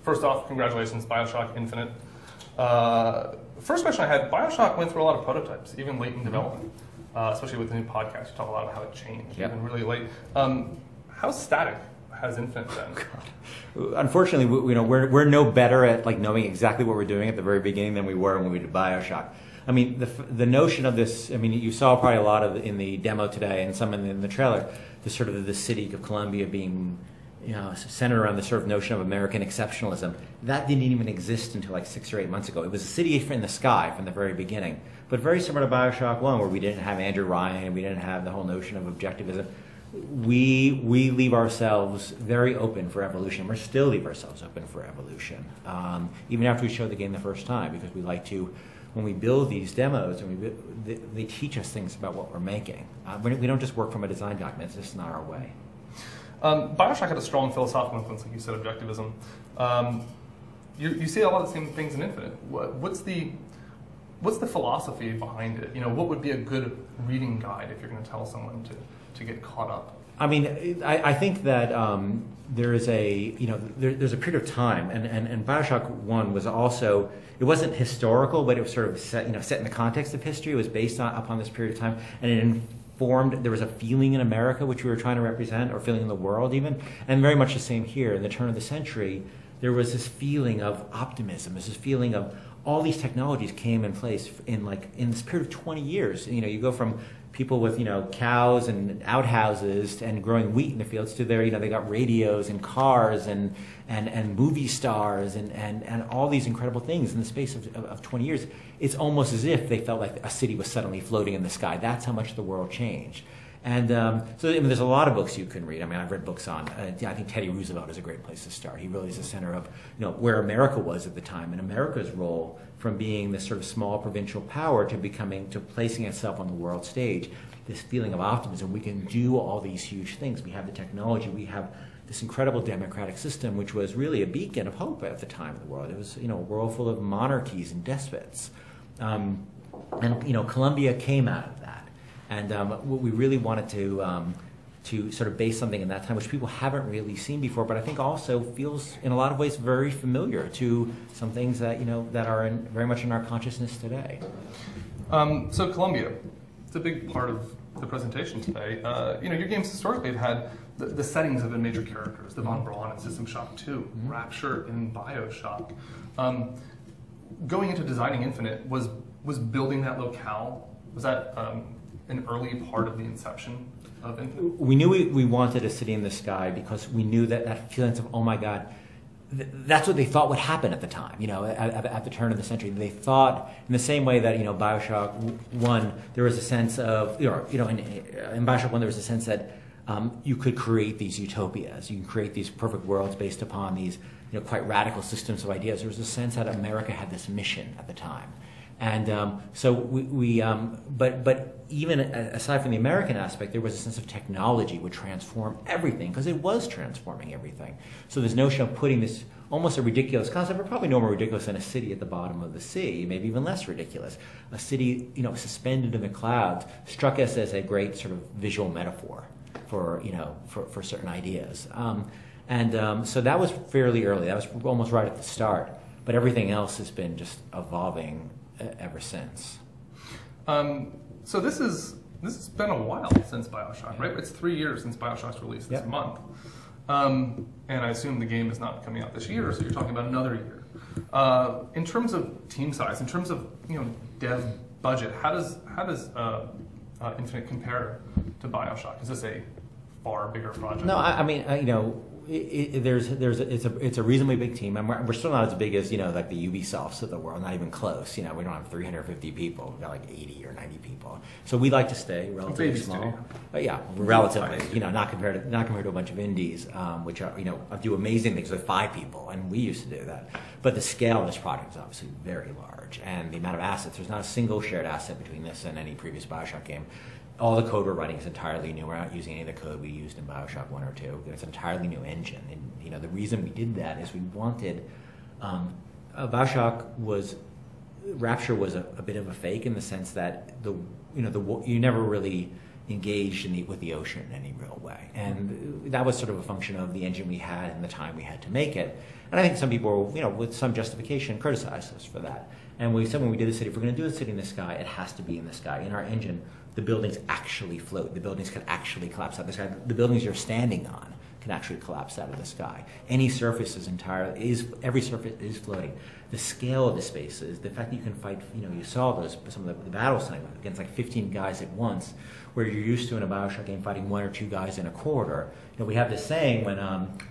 First off, congratulations, BioShock Infinite. First question I had, BioShock went through a lot of prototypes, even late in development, especially with the new podcast. You talk a lot about how it changed, even really late. How static has Infinite been? Unfortunately, we're no better at knowing exactly what we're doing at the very beginning than we were when we did BioShock. I mean, the notion of this, I mean, you saw probably a lot of in the demo today and some in the trailer, the sort of the city of Columbia being centered around the sort of notion of American exceptionalism. That didn't even exist until like 6 or 8 months ago. It was a city in the sky from the very beginning. But very similar to BioShock 1, where we didn't have Andrew Ryan, we didn't have the whole notion of objectivism. We leave ourselves very open for evolution. We still leave ourselves open for evolution, even after we show the game the first time, because we like to, when we build these demos, and they teach us things about what we're making. We don't just work from a design document. It's just not our way. BioShock had a strong philosophical influence, like you said, objectivism. You see a lot of the same things in Infinite. What's the philosophy behind it? What would be a good reading guide if you're going to tell someone to get caught up? I mean, I think that there is there's a period of time, and BioShock 1 was also, it wasn't historical, but it was sort of set in the context of history. It was based upon this period of time, and it informed, there was a feeling in America which we were trying to represent, or feeling in the world even, and very much the same here. In the turn of the century, there was this feeling of optimism, this feeling of all these technologies came in place in this period of 20 years. You go from people with cows and outhouses and growing wheat in the fields to they got radios and cars and movie stars and all these incredible things in the space of 20 years. It's almost as if they felt like a city was suddenly floating in the sky. That's how much the world changed. And so there's a lot of books you can read. I mean, I've read books on, I think Teddy Roosevelt is a great place to start. He really is the center of where America was at the time, and America's role from being this sort of small provincial power to placing itself on the world stage. This feeling of optimism, we can do all these huge things. We have the technology, we have this incredible democratic system, which was really a beacon of hope at the time of the world. It was a world full of monarchies and despots. And Columbia came out of that. And what we really wanted to sort of base something in that time, which people haven't really seen before, but I think also feels in a lot of ways very familiar to some things that that are very much in our consciousness today. So Columbia, it's a big part of the presentation today. Your games historically have had the settings of the major characters, the Von Braun in System Shock 2, Rapture in BioShock. Going into designing Infinite, was building that locale, was that an early part of the inception of Infinite? We knew we wanted a city in the sky because we knew that feeling of, oh my God, that's what they thought would happen at the time, at the turn of the century. They thought, in the same way that, BioShock 1, there was a sense of, in BioShock 1 there was a sense that you could create these utopias, you can create these perfect worlds based upon these, quite radical systems of ideas. There was a sense that America had this mission at the time. And so but even aside from the American aspect, there was a sense of technology would transform everything, because it was transforming everything. So this notion of putting this almost a ridiculous concept, or probably no more ridiculous than a city at the bottom of the sea, maybe even less ridiculous, a city suspended in the clouds, struck us as a great sort of visual metaphor for for certain ideas. So that was fairly early. That was almost right at the start. But everything else has been just evolving ever since. So this has been a while since BioShock, right? It's 3 years since BioShock's released this month. And I assume the game is not coming out this year, so you're talking about another year. In terms of team size, in terms of dev budget, how does Infinite compare to BioShock? Is this a far bigger project? No, I mean, it's a reasonably big team, and we're still not as big as like the Ubisofts of the world. Not even close. We don't have 350 people. We've got like 80 or 90 people. So we like to stay relatively small. But yeah, relatively. Not compared to a bunch of indies, which are do amazing things with 5 people, and we used to do that. But the scale of this project is obviously very large, and the amount of assets. There's not a single shared asset between this and any previous BioShock game. All the code we're writing is entirely new. We're not using any of the code we used in BioShock 1 or 2. It's an entirely new engine. And the reason we did that is we wanted Rapture was a bit of a fake in the sense that you never really engaged with the ocean in any real way. And that was sort of a function of the engine we had and the time we had to make it. And I think some people, with some justification, criticized us for that. And we said when we did the city, if we're going to do the city in the sky, it has to be in the sky. In our engine, the buildings actually float. The buildings can actually collapse out of the sky. The buildings you're standing on can actually collapse out of the sky. Any surface every surface is floating. The scale of the spaces, the fact that you can fight, you saw some of the battles tonight against like 15 guys at once, where you're used to in a BioShock game fighting one or two guys in a corridor. We have this saying when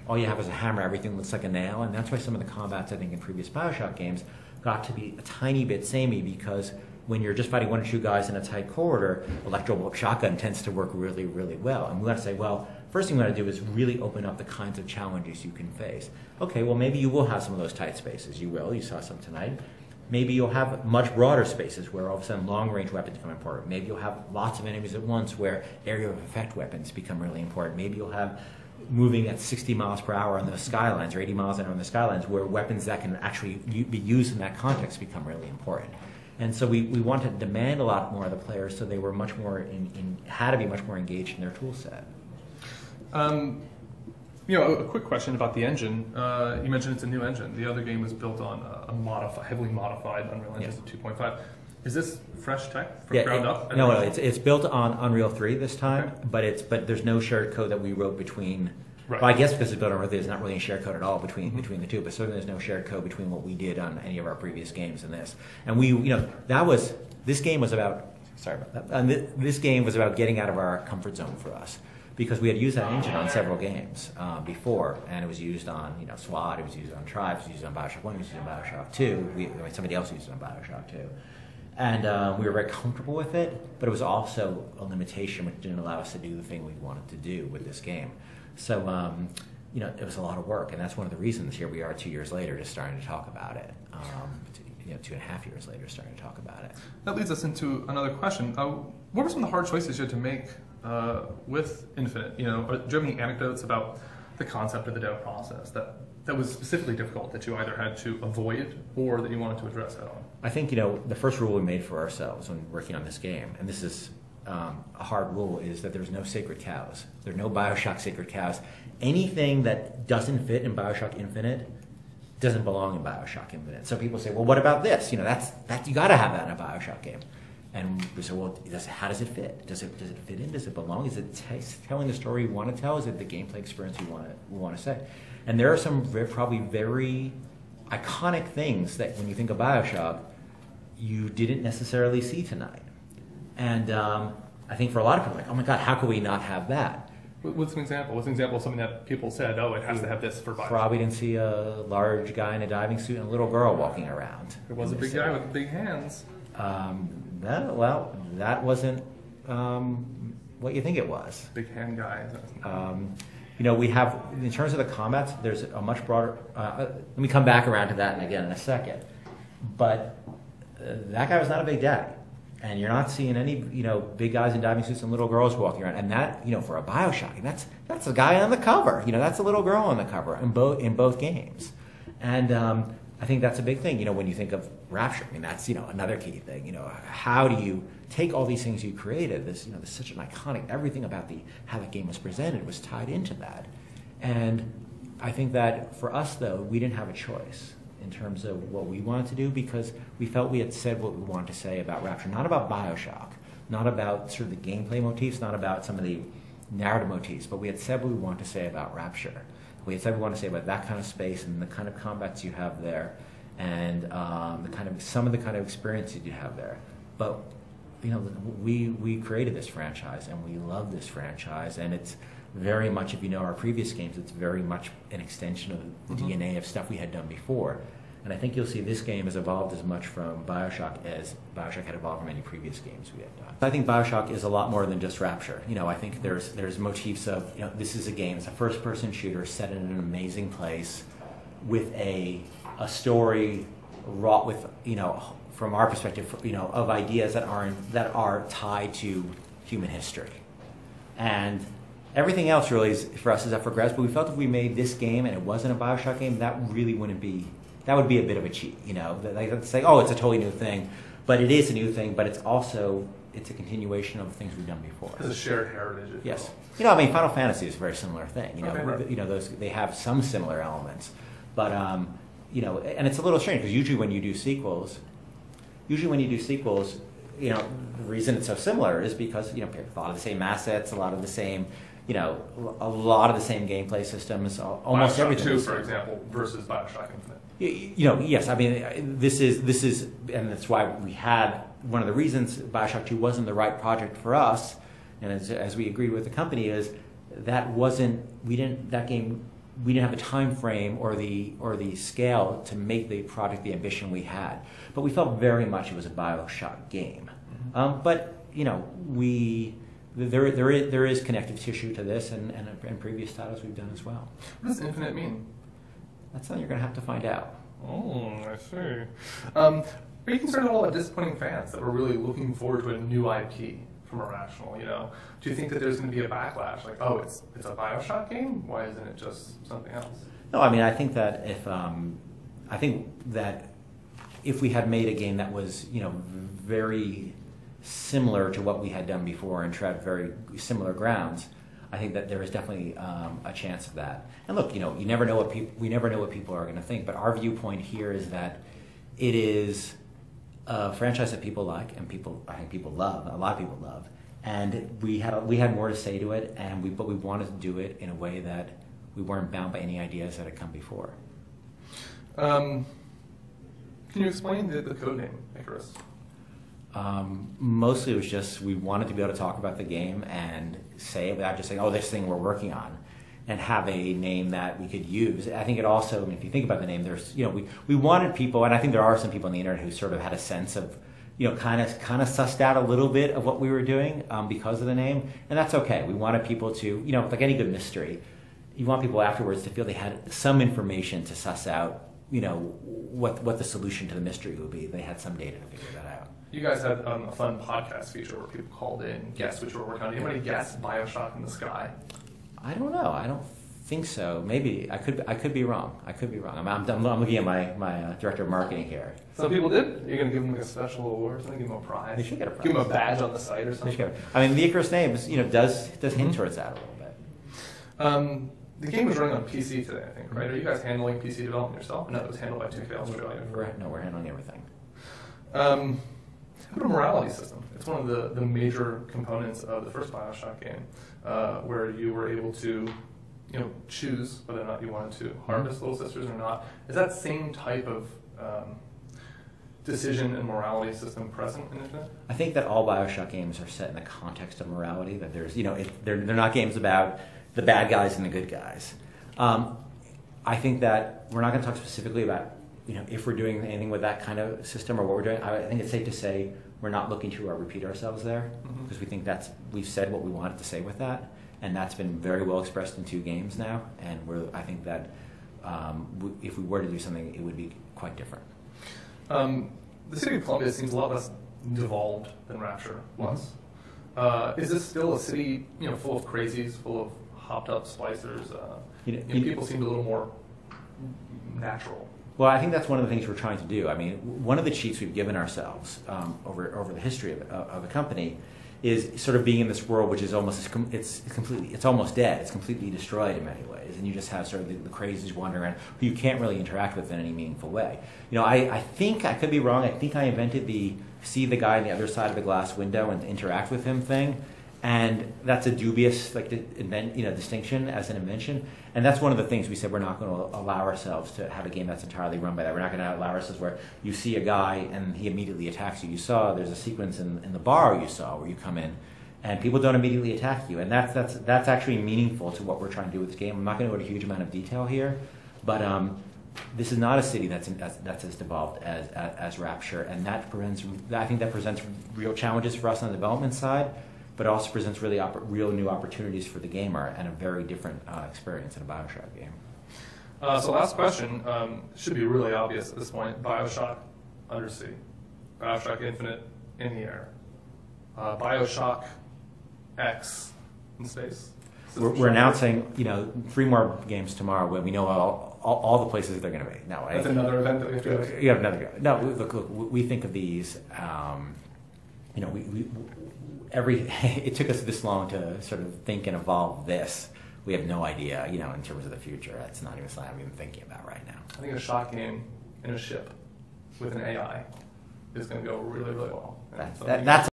all you have is a hammer, everything looks like a nail, and that's why some of the combats I think in previous BioShock games got to be a tiny bit samey, because when you're just fighting one or two guys in a tight corridor, electro shotgun tends to work really, really well. And we want to say, well, first thing we want to do is really open up the kinds of challenges you can face. Okay, well, maybe you will have some of those tight spaces. You will. You saw some tonight. Maybe you'll have much broader spaces where all of a sudden long-range weapons become important. Maybe you'll have lots of enemies at once where area of effect weapons become really important. Maybe you'll have moving at 60 miles per hour on the skylines or 80 miles an hour on the skylines where weapons that can actually be used in that context become really important. And so we want to demand a lot more of the players, so they were much more had to be much more engaged in their tool set. A quick question about the engine. You mentioned it's a new engine. The other game was built on a heavily modified Unreal Engine 2.5. Is this fresh tech from ground up? No, it's built on Unreal 3 this time, okay. but there's no shared code that we wrote between. Right. Well, I guess because it's built on Unreal 3, there's not really any shared code at all between the two. But certainly there's no shared code between what we did on any of our previous games and this. And this game was about. Sorry about that. And this game was about getting out of our comfort zone for us, because we had used that engine on several games before, and it was used on SWAT, it was used on Tribes, it was used on BioShock 1, it was used on BioShock 2. Somebody else used it on BioShock 2. And we were very comfortable with it, but it was also a limitation which didn't allow us to do the thing we wanted to do with this game. So, it was a lot of work, and that's one of the reasons here we are 2 years later just starting to talk about it. 2.5 years later starting to talk about it. That leads us into another question. What were some of the hard choices you had to make with Infinite? Do you have any anecdotes about the concept of the dev process that was specifically difficult, that you either had to avoid or that you wanted to address head on? I think, the first rule we made for ourselves when working on this game, and this is a hard rule, is that there's no sacred cows. There are no BioShock sacred cows. Anything that doesn't fit in BioShock Infinite doesn't belong in BioShock Infinite. So people say, well, what about this? That's you got to have that in a BioShock game. And we say, well, how does it fit? Does it fit in? Does it belong? Is it telling the story we want to tell? Is it the gameplay experience we want to say? And there are some probably very iconic things that when you think of BioShock, you didn't necessarily see tonight. And I think for a lot of people, like, oh my God, how could we not have that? What's an example? What's an example of something that people said, oh, it has to have this for BioShock? Probably didn't see a large guy in a diving suit and a little girl walking around. There was a big guy with big hands. That wasn't what you think it was. Big hand guy. We have, in terms of the combats, there's a much broader. Let me come back around to that again in a second. But that guy was not a big daddy. And you're not seeing any, big guys in diving suits and little girls walking around. And that, for a BioShock, that's a guy on the cover. That's a little girl on the cover in both games. And I think that's a big thing. When you think of Rapture, that's another key thing. How do you take all these things you created? This this such an iconic. Everything about how the game was presented was tied into that. And I think that for us, though, we didn't have a choice in terms of what we wanted to do, because we felt we had said what we wanted to say about Rapture, not about BioShock, not about sort of the gameplay motifs, not about some of the narrative motifs, but we had said what we wanted to say about Rapture. We had said we want to say about that kind of space and the kind of combats you have there, and some of the kind of experiences you have there. But we created this franchise, and we love this franchise, and it's very much, if you know our previous games, it's very much an extension of the DNA of stuff we had done before. And I think you'll see this game has evolved as much from BioShock as BioShock had evolved from any previous games we had done. I think BioShock is a lot more than just Rapture. I think there's motifs of, this is a game, it's a first-person shooter set in an amazing place with a story wrought with, from our perspective, of ideas that are tied to human history. And everything else really for us is up for grabs, but we felt if we made this game and it wasn't a BioShock game, that really wouldn't be. That would be a bit of a cheat, Like say, oh, it's a totally new thing, but it is a new thing. But it's it's a continuation of things we've done before. It's a shared heritage. Yes. You know, I mean, Final Fantasy is a very similar thing. You know, Okay, right. you know, they have some similar elements, but you know, and it's a little strange because usually when you do sequels, you know, the reason it's so similar is because, you know, a lot of the same assets, a lot of the same, you know, a lot of the same gameplay systems, almost BioShock everything. 2, for example, versus BioShock Infinite. You know, yes, I mean, this is, and that's why we had, one of the reasons BioShock 2 wasn't the right project for us, and as we agreed with the company, is that we didn't have the time frame or the scale to make the project the ambition we had. But we felt very much it was a BioShock game. Mm-hmm. But, you know, there is connective tissue to this and previous titles we've done as well. What does Infinite mean? That's something you're going to have to find out. Oh, I see. Are you concerned at all about disappointing fans that were really looking forward to a new IP from Irrational? You know, do you think that there's going to be a backlash? Like, oh, it's a BioShock game? Why isn't it just something else? No, I mean, I think that if we had made a game that was, you know, very similar to what we had done before and tread very similar grounds, I think that there is definitely a chance of that. And look, you know, we never know what people are going to think. But our viewpoint here is that it is a franchise that people like and I think people love. A lot of people love. And we had more to say to it, but we wanted to do it in a way that we weren't bound by any ideas that had come before. Can you explain the code name Icarus? Mostly it was just we wanted to be able to talk about the game and say it without just saying, oh, this thing we're working on, and have a name that we could use. I think it also, I mean, if you think about the name, there's, you know, we wanted people, and I think there are some people on the internet who sort of had a sense of, you know, kind of sussed out a little bit of what we were doing because of the name, and that's okay. We wanted people to, you know, like any good mystery, you want people afterwards to feel they had some information to suss out, you know, what the solution to the mystery would be. They had some data to figure that out. You guys had a fun podcast feature where people called in, guessed what you were working on. Anybody guess BioShock in the Sky? I don't know. I don't think so. Maybe I could be wrong. I'm looking at my director of marketing here. Some people did. You're going to give them like a special award, something, give them a prize. They should get a prize. Give them a badge on the site or something. I mean, the Icarus name is, you know, does hint towards that a little bit. The game was running on PC today, I think, right? Are you guys handling PC development yourself? No, it was handled by 2K Australia. We're handling everything. How about a morality system? It's one of the major components of the first BioShock game, where you were able to, you know, choose whether or not you wanted to harvest little sisters or not. Is that same type of decision and morality system present in Infinite? I think that all BioShock games are set in the context of morality. That there's, you know, they're not games about the bad guys and the good guys. I think that we're not going to talk specifically about, you know, if we're doing anything with that kind of system or what we're doing. I think it's safe to say we're not looking to repeat ourselves there, because we think we've said what we wanted to say with that, and that's been very well expressed in 2 games now. And I think that if we were to do something, it would be quite different. The city of Columbia seems a lot less devolved than Rapture was. Is this still a city, you know, full of crazies, full of hopped up splicers? People seemed a little more natural. Well, I think that's one of the things we're trying to do. I mean, one of the cheats we've given ourselves over the history of the company is sort of being in this world which is almost it's almost dead. It's completely destroyed in many ways, and you just have sort of the crazies wandering around who you can't really interact with in any meaningful way. You know, I think I could be wrong. I think I invented the see the guy on the other side of the glass window and interact with him thing. And that's a dubious distinction as an invention. And that's one of the things we said we're not going to allow ourselves to have a game that's entirely run by that. We're not going to allow ourselves where you see a guy and he immediately attacks you. There's a sequence in the bar you saw where you come in and people don't immediately attack you. And that's actually meaningful to what we're trying to do with this game. I'm not going to go into a huge amount of detail here, but this is not a city that's as devolved as Rapture, and I think that presents real challenges for us on the development side, but also presents real new opportunities for the gamer and a very different experience in a BioShock game. So last question, should be really obvious at this point. BioShock Undersea, BioShock Infinite in the air, BioShock X in space. We're announcing, 3 more games tomorrow when we know all the places they're going to be. That's another event that we have to go to. You have another go. No, look, we think of these it took us this long to sort of think and evolve this. We have no idea, in terms of the future. That's not even something I'm even thinking about right now. I think a shot game in a ship with an AI is going to go really, really well. That's